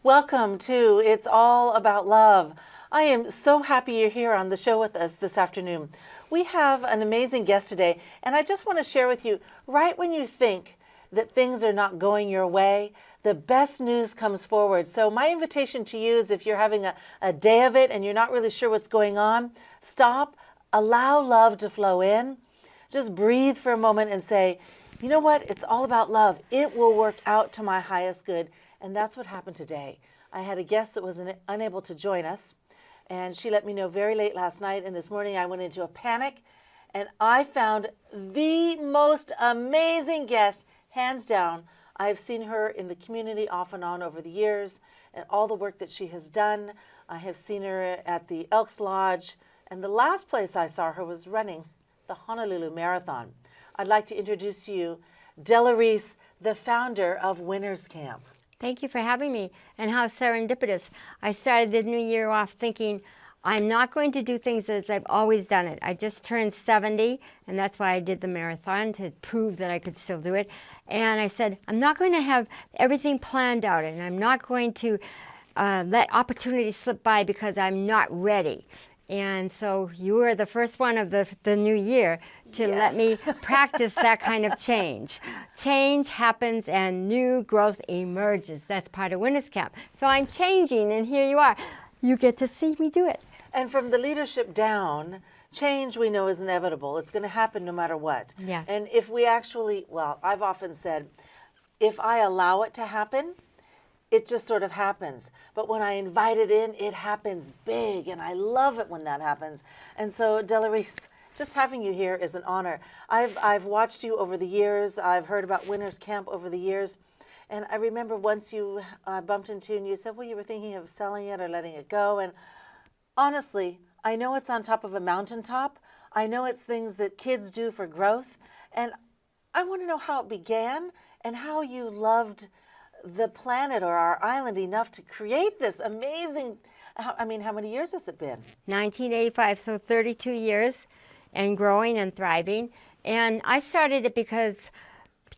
Welcome to It's All About Love. I am so happy you're here on the show with us this afternoon. We have an amazing guest today, and I just want to share with you, right when you think that things are not going your way, the best news comes forward. So my invitation to you is, if you're having a day of it and you're not really sure what's going on, stop, allow love to flow in. Just breathe for a moment and say, you know what? It's all about love. It will work out to my highest good. And that's what happened today. I had a guest that was unable to join us, and she let me know very late last night, and this morning I went into a panic, and I found the most amazing guest, hands down. I've seen her in the community off and on over the years, and all the work that she has done. I have seen her at the Elks Lodge, and the last place I saw her was running the Honolulu Marathon. I'd like to introduce you Delorese, the founder of Winners Camp. Thank you for having me, and how serendipitous. I started the new year off thinking, I'm not going to do things as I've always done it. I just turned 70, and that's why I did the marathon, to prove that I could still do it. And I said, I'm not going to have everything planned out, and I'm not going to let opportunities slip by because I'm not ready. And so you were the first one of the new year to let me practice that kind of change. Change happens and new growth emerges. That's part of Winners Camp. So I'm changing, and here you are. You get to see me do it. And from the leadership down, change we know is inevitable. It's going to happen no matter what. Yeah. And if we actually, well, I've often said, if I allow it to happen, it just sort of happens. But when I invite it in, it happens big, and I love it when that happens. And so, Delorese, just having you here is an honor. I've watched you over the years. I've heard about Winners Camp over the years. And I remember once you bumped into and you said, well, you were thinking of selling it or letting it go. And honestly, I know it's on top of a mountaintop. I know it's things that kids do for growth. And I want to know how it began and how you loved the planet or our island enough to create this amazing, I mean, how many years has it been? 1985, so 32 years, and growing and thriving. And I started it because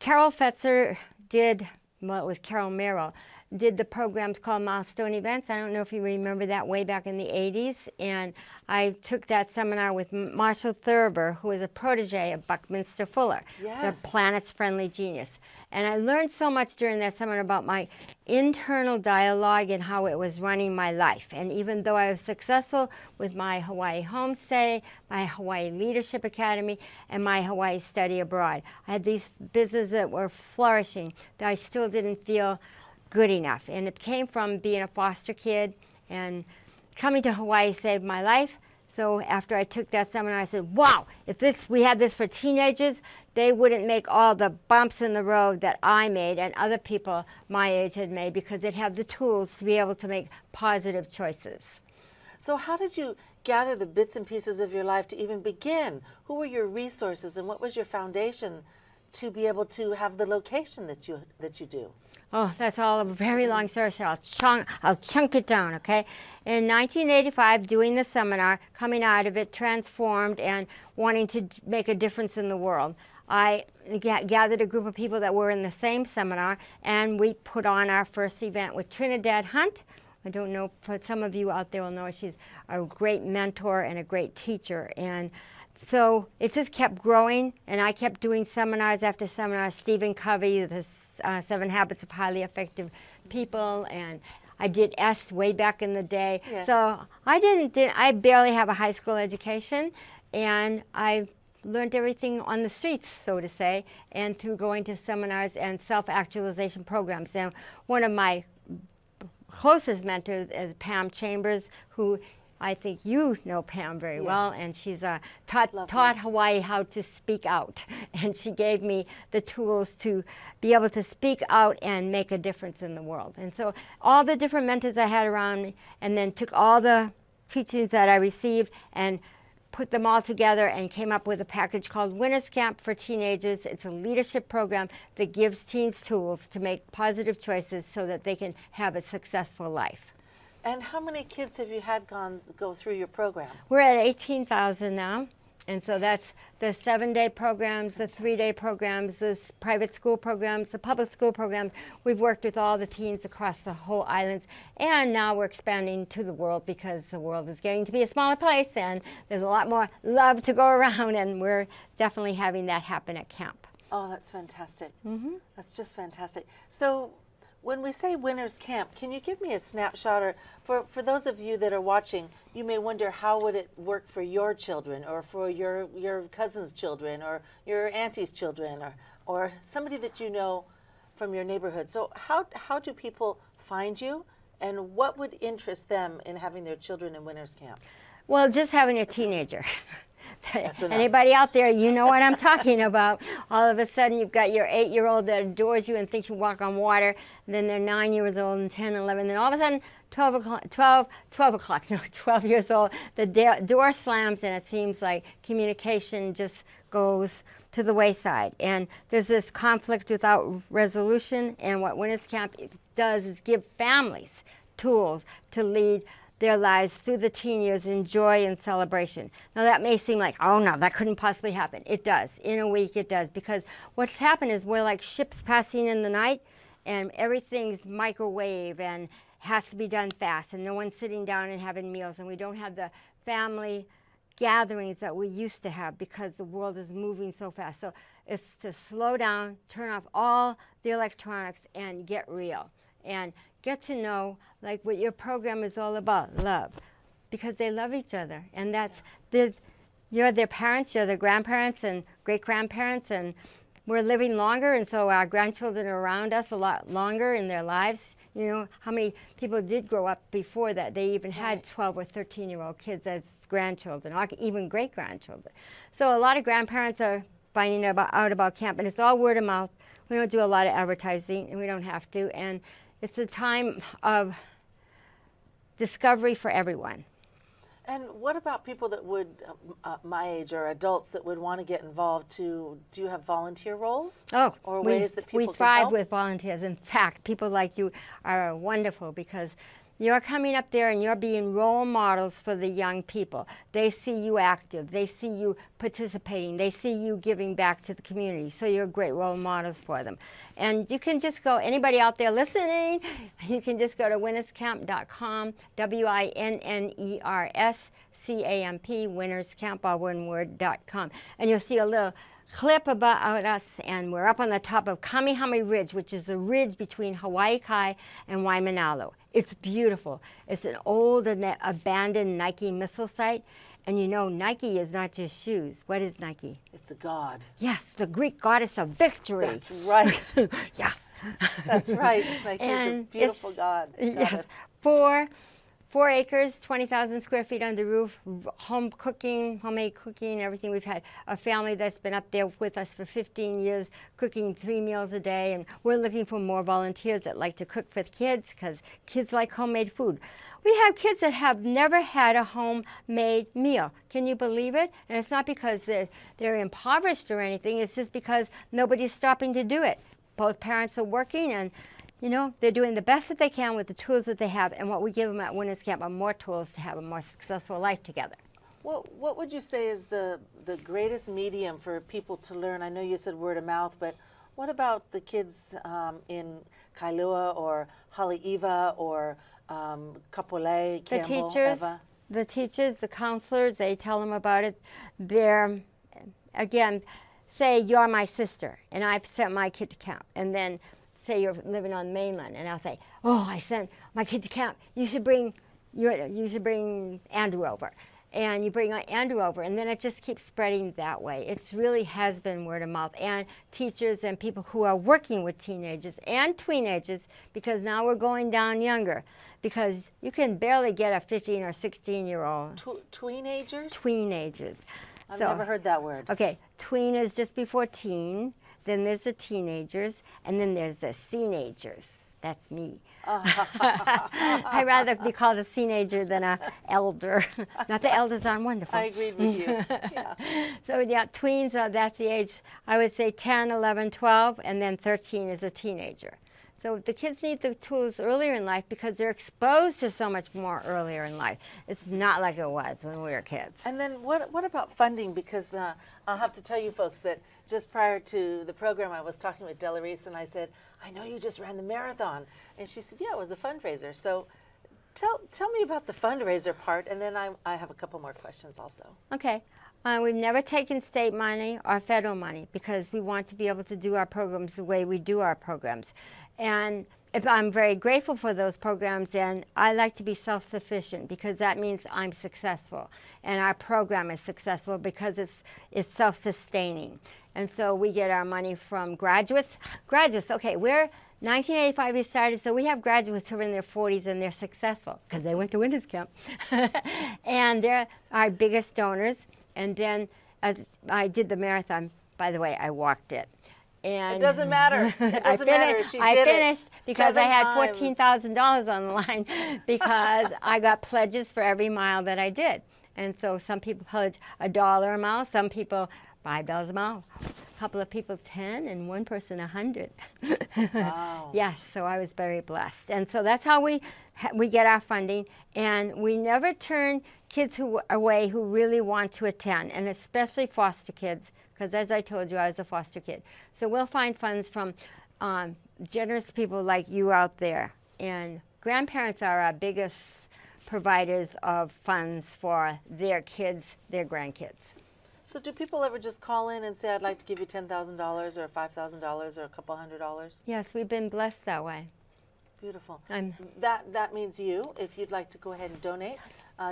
Carol Fetzer did, well, it was Carol Merrill, did the programs called Milestone Events. I don't know if you remember that, way back in the 80s. And I took that seminar with Marshall Thurber, who is a protege of Buckminster Fuller, the planet's friendly genius. And I learned so much during that seminar about my internal dialogue and how it was running my life. And even though I was successful with my Hawaii homestay, my Hawaii Leadership Academy, and my Hawaii study abroad, I had these businesses that were flourishing that I still didn't feel good enough. And it came from being a foster kid, and coming to Hawaii saved my life. So after I took that seminar, I said, wow, if we had this for teenagers, they wouldn't make all the bumps in the road that I made and other people my age had made, because they'd have the tools to be able to make positive choices. So how did you gather the bits and pieces of your life to even begin? Who were your resources, and what was your foundation to be able to have the location that you do? Oh, that's all a very long story, so I'll chunk it down, okay? In 1985, doing the seminar, coming out of it, transformed and wanting to make a difference in the world, I gathered a group of people that were in the same seminar, and we put on our first event with Trinidad Hunt. I don't know, but some of you out there will know she's a great mentor and a great teacher. And so it just kept growing, and I kept doing seminars after seminars. Stephen Covey, the 7 Habits of Highly Effective People, and I did EST way back in the day. Yes. So I barely have a high school education, and I learned everything on the streets, so to say, and through going to seminars and self-actualization programs. And one of my closest mentors is Pam Chambers, who I think you know Pam very well, and she's taught Hawaii how to speak out. And she gave me the tools to be able to speak out and make a difference in the world. And so all the different mentors I had around me, and then took all the teachings that I received and put them all together and came up with a package called Winners Camp for Teenagers. It's a leadership program that gives teens tools to make positive choices so that they can have a successful life. And how many kids have you had go through your program? We're at 18,000 now, And so that's the 7-day programs, the 3-day programs, the private school programs, the public school programs. We've worked with all the teens across the whole islands. And now we're expanding to the world because the world is getting to be a smaller place and there's a lot more love to go around, and we're definitely having that happen at camp. Oh, that's fantastic. That's just fantastic. So when we say Winners Camp, can you give me a snapshot, or for those of you that are watching, you may wonder how would it work for your children or for your cousin's children or your auntie's children or somebody that you know from your neighborhood. So how do people find you, and what would interest them in having their children in Winners Camp? Well, just having a teenager. That's enough. Anybody out there, you know what I'm talking about. All of a sudden, you've got your 8-year-old that adores you and thinks you walk on water. And then they're 9 years old and 10, 11. Then all of a sudden, 12 years old, the door slams and it seems like communication just goes to the wayside. And there's this conflict without resolution. And what Winners Camp does is give families tools to lead their lives through the teen years in joy and celebration. Now that may seem like, oh no, that couldn't possibly happen. It does. In a week it does, because what's happened is we're like ships passing in the night, and everything's microwave and has to be done fast, and no one's sitting down and having meals, and we don't have the family gatherings that we used to have because the world is moving so fast. So it's to slow down, turn off all the electronics, and get real. And get to know like what your program is all about, love, because they love each other. And that's, you're their parents, you're their grandparents and great-grandparents, and we're living longer, and so our grandchildren are around us a lot longer in their lives. You know, how many people did grow up before that they even had 12 or 13-year-old kids as grandchildren, or even great-grandchildren. So a lot of grandparents are finding out about camp, and it's all word of mouth. We don't do a lot of advertising, and we don't have to. And it's a time of discovery for everyone. And what about people that would, my age or adults that would want to get involved do you have volunteer roles? Oh, or ways that people we can thrive help? with volunteers. In fact, people like you are wonderful because you're coming up there and you're being role models for the young people. They see you active. They see you participating. They see you giving back to the community. So you're great role models for them. And you can just go, anybody out there listening, you can just go to winnerscamp.com, WINNERSCAMP, winnerscamp, all one word.com. And you'll see a little clip about us, and we're up on the top of Kamihami Ridge, which is the ridge between Hawaii Kai and Waimanalo. It's beautiful. It's an old abandoned Nike missile site. And you know, Nike is not just shoes. What is Nike? It's a god. Yes, the Greek goddess of victory. That's right. Yes. That's right. Nike is a And beautiful goddess. Yes. 4 acres, 20,000 square feet under roof, home cooking, homemade cooking, everything. We've had a family that's been up there with us for 15 years, cooking 3 meals a day, and we're looking for more volunteers that like to cook for the kids, because kids like homemade food. We have kids that have never had a homemade meal. Can you believe it? And it's not because they're impoverished or anything, it's just because nobody's stopping to do it. Both parents are working, and you know, they're doing the best that they can with the tools that they have, and what we give them at Winners Camp are more tools to have a more successful life together. What would you say is the greatest medium for people to learn? I know you said word of mouth, but what about the kids in Kailua or Haleiwa or Kapolei, Campbell, Eva? The teachers, the counselors, they tell them about it. They're, again, say you're my sister, and I've sent my kid to camp, and then say you're living on the mainland, and I'll say, oh, I sent my kid to camp. You should bring Andrew over. And you bring Andrew over, and then it just keeps spreading that way. It really has been word of mouth. And teachers and people who are working with teenagers and tweenagers, because now we're going down younger, because you can barely get a 15 or 16-year-old. Tweenagers? Tweenagers. I've never heard that word. Okay, tween is just before teen. Then there's the teenagers, and then there's the seenagers. That's me. I'd rather be called a teenager than an elder. Not the elders aren't wonderful. I agreed with you. Yeah. So yeah, tweens, that's the age, I would say 10, 11, 12, and then 13 is a teenager. So the kids need the tools earlier in life because they're exposed to so much more earlier in life. It's not like it was when we were kids. And then what about funding? Because I'll have to tell you folks that just prior to the program, I was talking with Delorese, and I said, I know you just ran the marathon. And she said, yeah, it was a fundraiser. So tell me about the fundraiser part, and then I have a couple more questions also. Okay. We've never taken state money or federal money because we want to be able to do our programs the way we do our programs. And if I'm very grateful for those programs, and I like to be self-sufficient because that means I'm successful. And our program is successful because it's self-sustaining. And so we get our money from graduates. Okay, we're 1985 we started, so we have graduates who are in their 40s and they're successful because they went to Winners Camp. And they're our biggest donors. And then I did the marathon. By the way, I walked it. And it doesn't matter. It doesn't matter. I finished because I had $14,000 on the line because I got pledges for every mile that I did. And so some people pledge $1 a mile, some people $5 a mile, a couple of people 10, and one person 100. Wow. Yes, so I was very blessed. And so that's how we get our funding. And we never turn kids away who really want to attend, and especially foster kids, because as I told you, I was a foster kid. So we'll find funds from generous people like you out there. And grandparents are our biggest providers of funds for their kids, their grandkids. So do people ever just call in and say, I'd like to give you $10,000 or $5,000 or a couple $100? Yes, we've been blessed that way. Beautiful. That means you, if you'd like to go ahead and donate,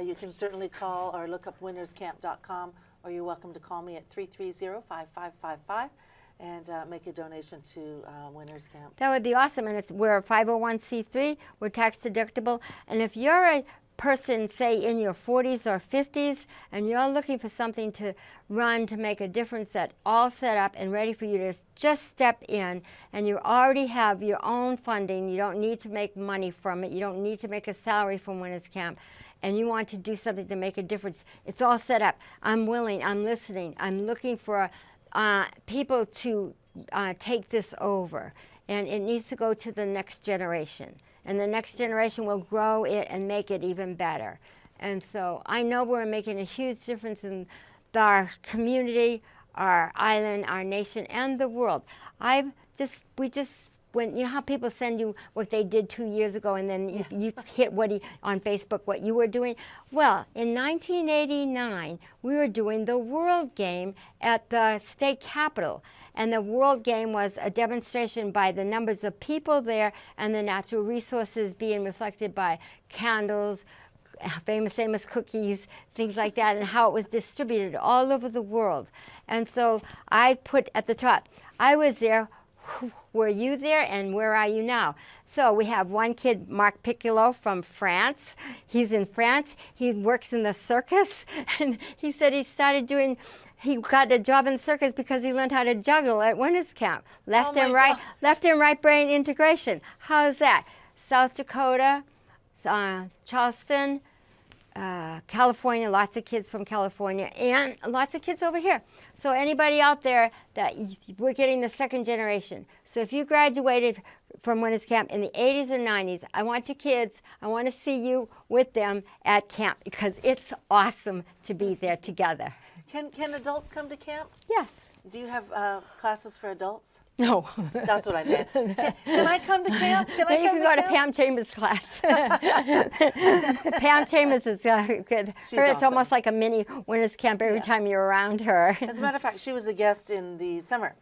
you can certainly call or look up winnerscamp.com, or you're welcome to call me at 330-5555 and make a donation to Winners Camp. That would be awesome. And we're a 501c3, we're tax deductible. And if you're a person, say in your 40s or 50s, and you're looking for something to run to make a difference that's all set up and ready for you to just step in, and you already have your own funding, you don't need to make money from it, you don't need to make a salary from Winners Camp, and you want to do something to make a difference, it's all set up. I'm willing, I'm listening, I'm looking for people to take this over, and it needs to go to the next generation. And the next generation will grow it and make it even better. And so I know we're making a huge difference in our community, our island, our nation, and the world. When you know how people send you what they did 2 years ago, and then you hit on Facebook what you were doing? Well, in 1989, we were doing the World Game at the state capitol. And the World Game was a demonstration by the numbers of people there and the natural resources being reflected by candles, famous cookies, things like that, and how it was distributed all over the world. And so I put at the top, I was there, were you there, and where are you now? So we have one kid, Marc Piccolo from France. He's in France. He works in the circus, and he said he got a job in the circus because he learned how to juggle at Winners Camp. Left and right brain integration. How's that? South Dakota, Charleston, California, lots of kids from California, and lots of kids over here. So anybody out there that we're getting the second generation. So if you graduated from Winners Camp in the 80s or 90s, I want your kids, I want to see you with them at camp because it's awesome to be there together. Can adults come to camp? Yes. Do you have classes for adults? No. That's what I meant. Can I come to camp? You can go to Pam Chambers' class. Pam Chambers is good. She's It's awesome. almost like a mini Winners Camp every time you're around her. As a matter of fact, she was a guest in the summer.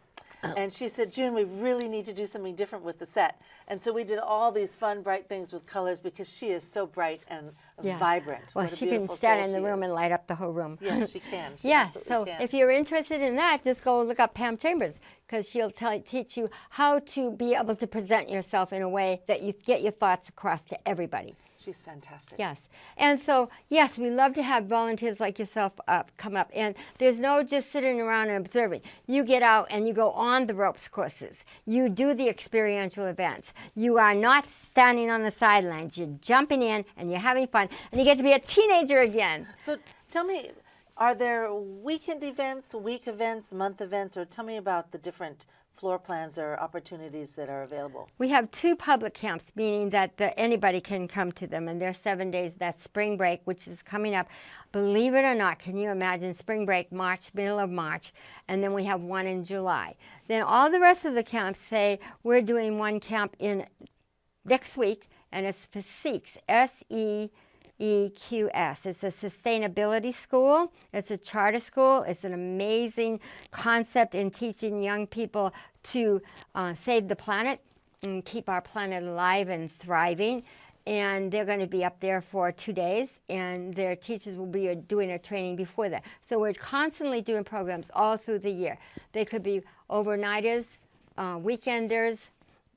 And she said, June, we really need to do something different with the set. And so we did all these fun, bright things with colors because she is so bright and vibrant. Well, What a she can beautiful stand soul in the she room is. and light up the whole room. Yes, she can. She Yes, absolutely so can. if you're interested in that, just go look up Pam Chambers because she'll teach you how to be able to present yourself in a way that you get your thoughts across to everybody. She's fantastic. Yes. And so, yes, we love to have volunteers like yourself come up. And there's no just sitting around and observing. You get out and you go on the ropes courses. You do the experiential events. You are not standing on the sidelines. You're jumping in and you're having fun. And you get to be a teenager again. So tell me, are there weekend events, week events, month events, or tell me about the different floor plans or opportunities that are available? We have 2 public camps, meaning that anybody can come to them, and they're 7 days. That's spring break, which is coming up. Believe it or not, can you imagine spring break, March, middle of March, and then we have one in July. Then all the rest of the camps say we're doing one camp in next week, and it's for SEEQS, SEEQS. It's a sustainability school. It's a charter school. It's an amazing concept in teaching young people to save the planet and keep our planet alive and thriving. And they're going to be up there for 2 days, and their teachers will be doing a training before that. So we're constantly doing programs all through the year. They could be overnighters, weekenders,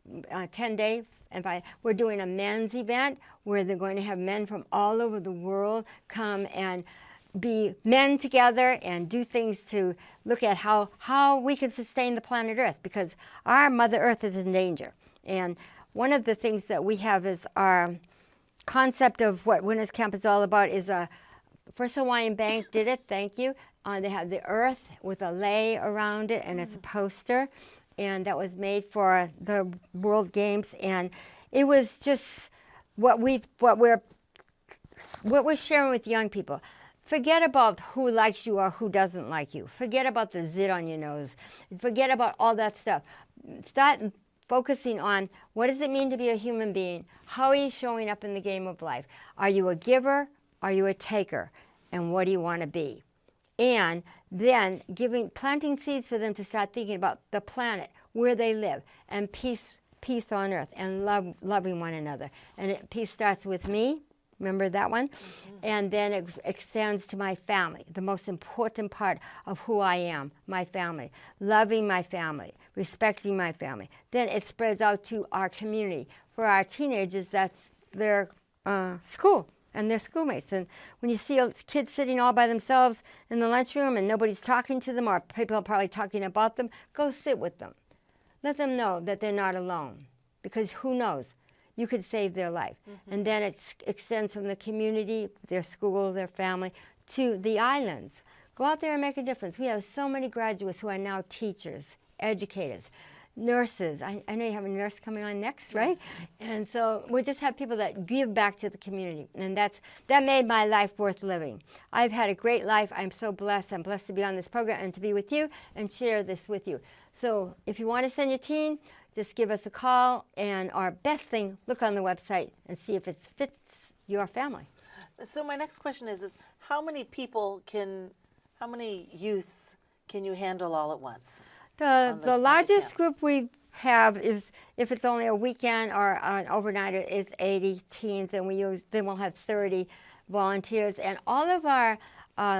10-day. And we're doing a men's event where they're going to have men from all over the world come and be men together and do things to look at how we can sustain the planet Earth, because our Mother Earth is in danger. And one of the things that we have is our concept of what Winners Camp is all about is First Hawaiian Bank did it, thank you. They have the Earth with a lei around it, and it's a poster. And that was made for the World Games, and it was just what we're sharing with young people. Forget about who likes you or who doesn't like you. Forget about the zit on your nose. Forget about all that stuff. Start focusing on what does it mean to be a human being? How are you showing up in the game of life? Are you a giver? Are you a taker? And what do you want to be? And then planting seeds for them to start thinking about the planet, where they live, and peace on earth, and loving one another. And peace starts with me. Remember that one? Mm-hmm. And then it extends to my family, the most important part of who I am, my family. Loving my family, respecting my family. Then it spreads out to our community. For our teenagers, that's their school and their schoolmates. And when you see kids sitting all by themselves in the lunchroom and nobody's talking to them, or people are probably talking about them, go sit with them. Let them know that they're not alone, because who knows? You could save their life. Mm-hmm. And then it extends from the community, their school, their family, to the islands. Go out there and make a difference. We have so many graduates who are now teachers, educators, nurses. I know you have a nurse coming on next, right? Yes. And so we just have people that give back to the community, and that made my life worth living. I've had a great life. I'm so blessed. I'm blessed to be on this program and to be with you and share this with you. So if you want to send your teen, just give us a call, and our best thing, look on the website and see if it fits your family. So my next question is how many youths can you handle all at once? The largest group we have is, if it's only a weekend or an overnighter, is 80 teens, and then we'll have 30 volunteers, and all of our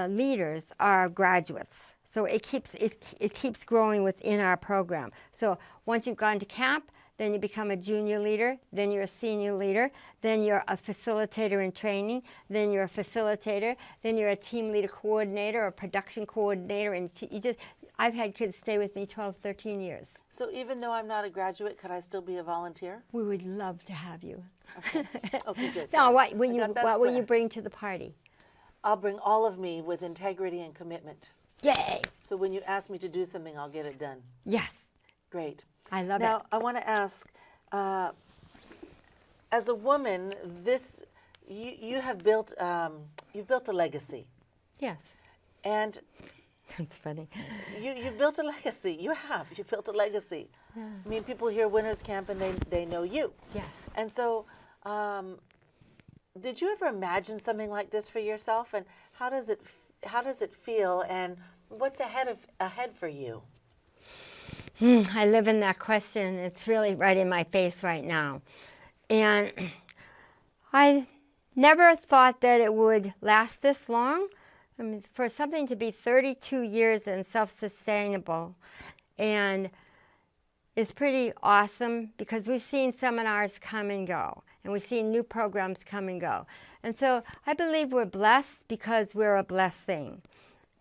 leaders are graduates. So it keeps growing within our program. So once you've gone to camp, then you become a junior leader, then you're a senior leader, then you're a facilitator in training, then you're a facilitator, then you're a team leader coordinator or production coordinator, and I've had kids stay with me 12, 13 years. So even though I'm not a graduate, could I still be a volunteer? We would love to have you. Okay, good. Now, what will you bring to the party? I'll bring all of me with integrity and commitment. Yay! So when you ask me to do something, I'll get it done. Yes. Great. I love it. Now, I want to ask, as a woman, you've built a legacy. Yes. And that's funny. You built a legacy. You built a legacy. Yeah. I mean, people hear Winners Camp and they know you. Yeah. And so, did you ever imagine something like this for yourself? And how does it feel? And what's ahead for you? I live in that question. It's really right in my face right now. And I never thought that it would last this long. I mean, for something to be 32 years and self-sustainable, and it's pretty awesome, because we've seen seminars come and go, and we've seen new programs come and go. And so I believe we're blessed because we're a blessed thing.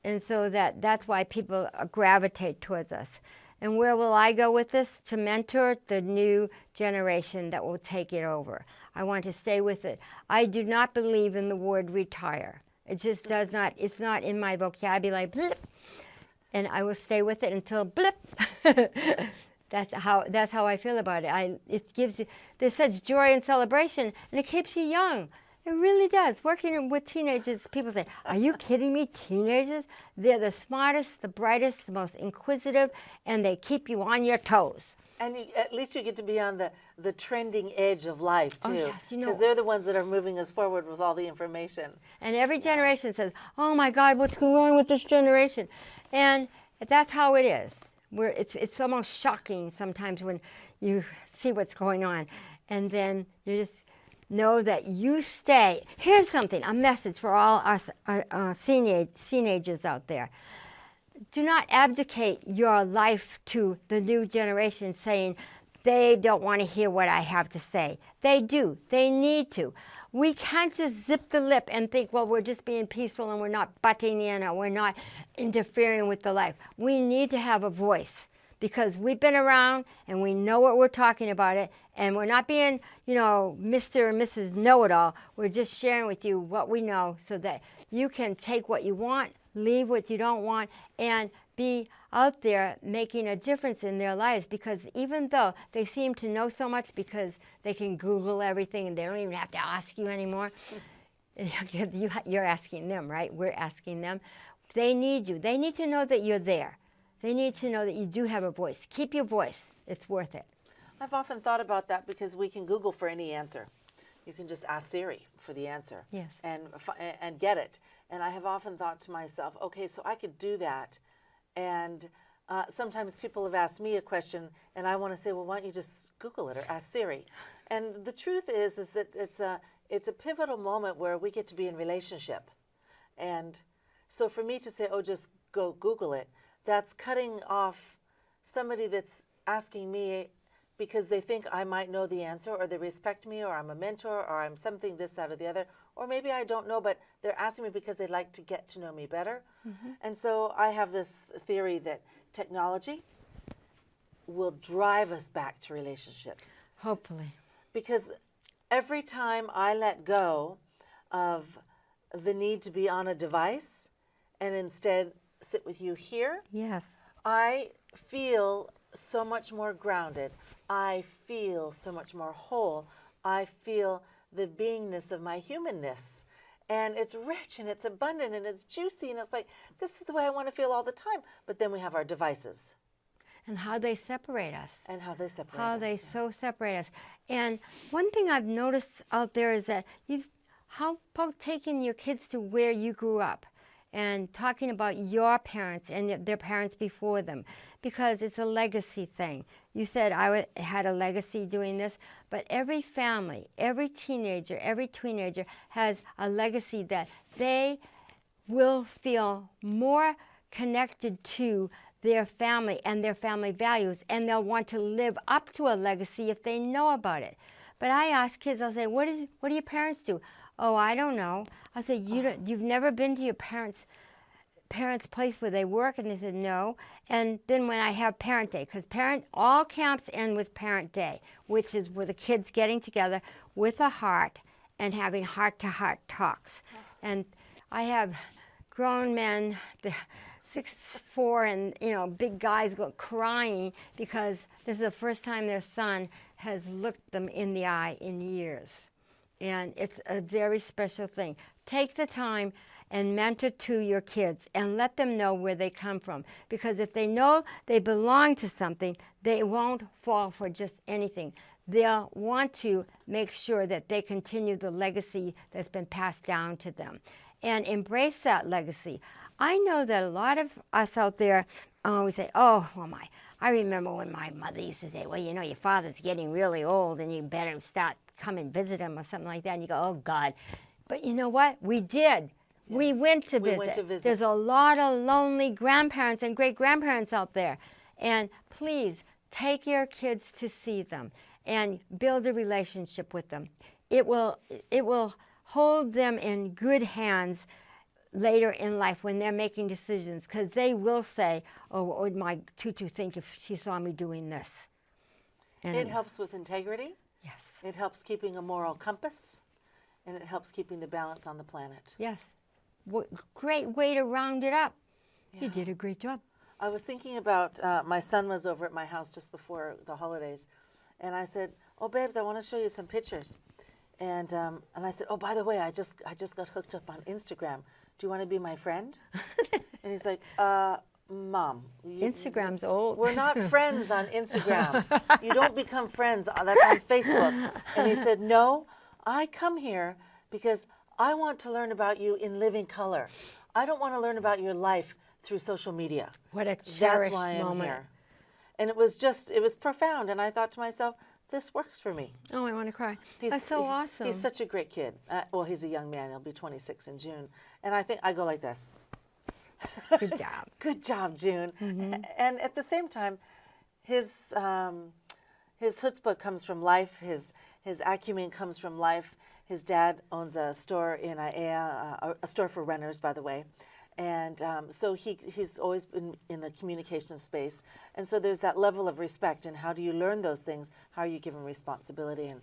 And so that's why people gravitate towards us. And where will I go with this? To mentor the new generation that will take it over. I want to stay with it. I do not believe in the word retire. It just does not, it's not in my vocabulary, blip. And I will stay with it until blip. That's how I feel about it. It gives you, there's such joy and celebration, and it keeps you young. It really does. Working with teenagers, people say, "Are you kidding me? Teenagers? They're the smartest, the brightest, the most inquisitive, and they keep you on your toes." And at least you get to be on the trending edge of life, too. Oh, yes, Because they're the ones that are moving us forward with all the information. And every generation says, "Oh my God, what's going on with this generation?" And that's how it is. It's almost shocking sometimes when you see what's going on. And then you just know that you stay. Here's something, a message for all us teenagers out there. Do not abdicate your life to the new generation saying they don't want to hear what I have to say. They do. They need to. We can't just zip the lip and think, well, we're just being peaceful and we're not butting in or we're not interfering with the life. We need to have a voice because we've been around and we know what we're talking about it, and we're not being, Mr. and Mrs. Know-it-all. We're just sharing with you what we know so that you can take what you want, leave what you don't want, and be out there making a difference in their lives, because even though they seem to know so much because they can Google everything and they don't even have to ask you anymore, you're asking them, right? We're asking them. They need you. They need to know that you're there. They need to know that you do have a voice. Keep your voice. It's worth it. I've often thought about that because we can Google for any answer. You can just ask Siri for the answer. Yes. And get it. And I have often thought to myself, okay, so I could do that. And sometimes people have asked me a question, and I want to say, well, why don't you just Google it or ask Siri? And the truth is that it's a pivotal moment where we get to be in relationship. And so for me to say, oh, just go Google it, that's cutting off somebody that's asking me because they think I might know the answer, or they respect me, or I'm a mentor, or I'm something, this, that, or the other. Or maybe I don't know, but they're asking me because they'd like to get to know me better. Mm-hmm. And so I have this theory that technology will drive us back to relationships. Hopefully. Because every time I let go of the need to be on a device and instead sit with you here, yes, I feel so much more grounded. I feel so much more whole. I feel the beingness of my humanness. And it's rich and it's abundant and it's juicy, and it's like, this is the way I want to feel all the time. But then we have our devices. And how they separate us. How they so separate us. And one thing I've noticed out there is that how about taking your kids to where you grew up and talking about your parents and their parents before them, because it's a legacy thing. You said I had a legacy doing this, but every family, every teenager has a legacy that they will feel more connected to their family and their family values, and they'll want to live up to a legacy if they know about it. But I ask kids, I'll say, what do your parents do? Oh, I don't know. I say, you've never been to your parents' place where they work? And they said, no. And then when I have parent day, because all camps end with parent day, which is with the kids getting together with a heart and having heart-to-heart talks. And I have grown men, 6'4", and big guys crying because this is the first time their son has looked them in the eye in years. And it's a very special thing. Take the time and mentor to your kids and let them know where they come from. Because if they know they belong to something, they won't fall for just anything. They'll want to make sure that they continue the legacy that's been passed down to them and embrace that legacy. I know that a lot of us out there always say, oh, well, I remember when my mother used to say, well, your father's getting really old and you better come and visit him or something like that. And you go, oh, God. But you know what? We did. Yes. We went to visit. There's a lot of lonely grandparents and great-grandparents out there. And please, take your kids to see them and build a relationship with them. It will hold them in good hands later in life when they're making decisions, because they will say, oh, what would my tutu think if she saw me doing this? And it helps with integrity. Yes. It helps keeping a moral compass, and it helps keeping the balance on the planet. Yes. Great way to round it up. Yeah. You did a great job. I was thinking about my son was over at my house just before the holidays, and I said, "Oh, babes, I want to show you some pictures." And I said, "Oh, by the way, I just got hooked up on Instagram. Do you want to be my friend?" And he's like, "Mom, Instagram's old. We're not friends on Instagram. You don't become friends. That's on Facebook." And he said, "No, I come here because I want to learn about you in living color. I don't want to learn about your life through social media." What a cherished That's why I'm moment. here. And it was profound. And I thought to myself, this works for me. Oh, I want to cry. That's so awesome. He's such a great kid. Well, he's a young man. He'll be 26 in June. And I think I go like this. Good job. Good job, June. And at the same time, his chutzpah comes from life. His acumen comes from life. His dad owns a store in Aiea, a store for runners, by the way. And so he's always been in the communication space. And so there's that level of respect. And how do you learn those things? How are you given responsibility?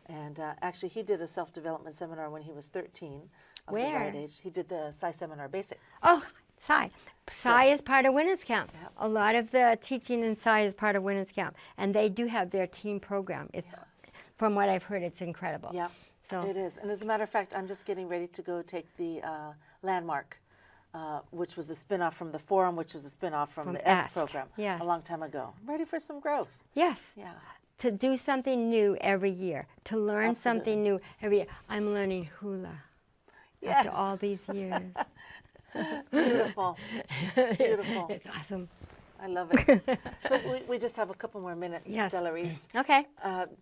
And actually, he did a self-development seminar when he was 13. Of Where? The right age. He did the Psi Seminar Basic. Oh, Psi. Psi is part of Winners Camp. Yep. A lot of the teaching in Psi is part of Winners Camp. And they do have their team program. It's, from what I've heard, it's incredible. Yeah, So it is. And as a matter of fact, I'm just getting ready to go take the Landmark, which was a spin-off from the Forum, which was a spin-off from the S program Yes. a long time ago. I'm ready for some growth. Yes. Yeah. To do something new every year, to learn Absolutely. something new every year. I'm learning hula Yes. after all these years. Beautiful. Beautiful. It's awesome. I love it. So we just have a couple more minutes, Yes. Delorese. Okay.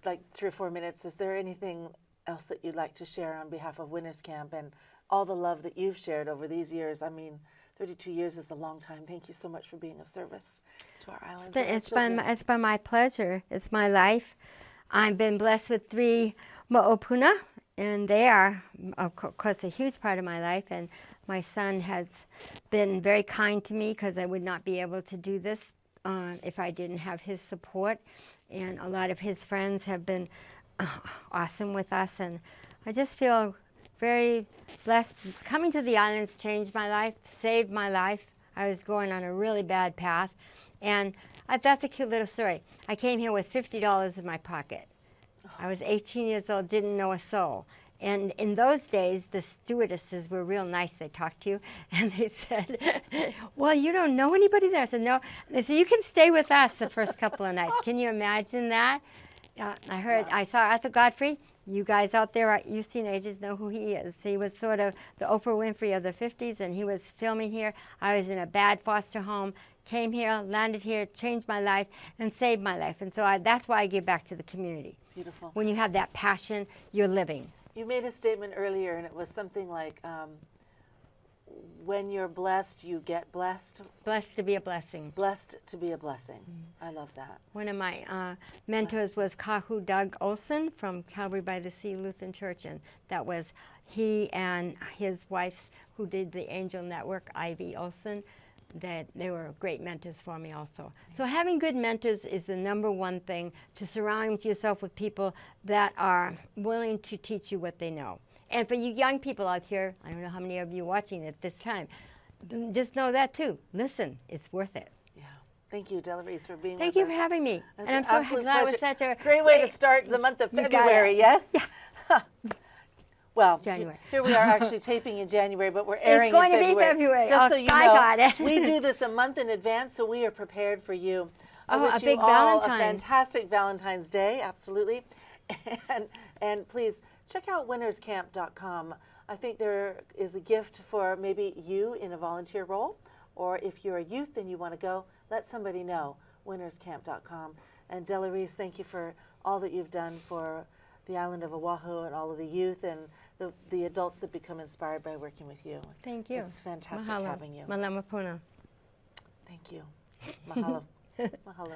Like 3 or 4 minutes. Is there anything else that you'd like to share on behalf of Winners Camp and all the love that you've shared over these years? I mean, 32 years is a long time. Thank you so much for being of service to our islands. And our children. It's been my pleasure. It's my life. I've been blessed with 3 mo'opuna, and they are, of course, a huge part of my life. And my son has been very kind to me because I would not be able to do this if I didn't have his support. And a lot of his friends have been awesome with us. And I just feel very blessed. Coming to the islands changed my life, saved my life. I was going on a really bad path. And that's a cute little story. I came here with $50 in my pocket. I was 18 years old, didn't know a soul. And in those days, the stewardesses were real nice. They talked to you, and they said, "Well, you don't know anybody there." I said, "No." And they said, "You can stay with us the first couple of nights." Can you imagine that? I saw Arthur Godfrey. You guys out there, you teenagers know who he is. He was sort of the Oprah Winfrey of the 50s, and he was filming here. I was in a bad foster home, came here, landed here, changed my life, and saved my life. And so that's why I give back to the community. Beautiful. When you have that passion, you're living. You made a statement earlier, and it was something like, when you're blessed, you get blessed. Blessed to be a blessing. Blessed to be a blessing. I love that. One of my mentors was Kahu Doug Olson from Calvary by the Sea Lutheran Church, and that was he and his wife who did the Angel Network, Ivy Olson. That they were great mentors for me also. So having good mentors is the #1 thing, to surround yourself with people that are willing to teach you what they know. And for you young people out here, I don't know how many of you are watching at this time, just know that too. Listen, it's worth it. Yeah. Thank you, Delorese, for being Thank with you us. for having me. That's And I'm an so absolute glad it was pleasure. such a great way to start the month of You got February, it. yes? Yes. Well, January. here we are actually taping in January, but we're airing It's going in to be February. February. Just Oh, so you I know, got it. we do this a month in advance, so we are prepared for you. I Oh, wish a you big all Valentine. a fantastic Valentine's Day, absolutely. And please check out winnerscamp.com. I think there is a gift for maybe you in a volunteer role, or if you're a youth and you want to go, let somebody know, winnerscamp.com. And Delorese, thank you for all that you've done for the island of Oahu and all of the youth and the adults that become inspired by working with you. Thank you. It's fantastic Mahalo. having you. Malamapuna. Thank you. Mahalo. Mahalo.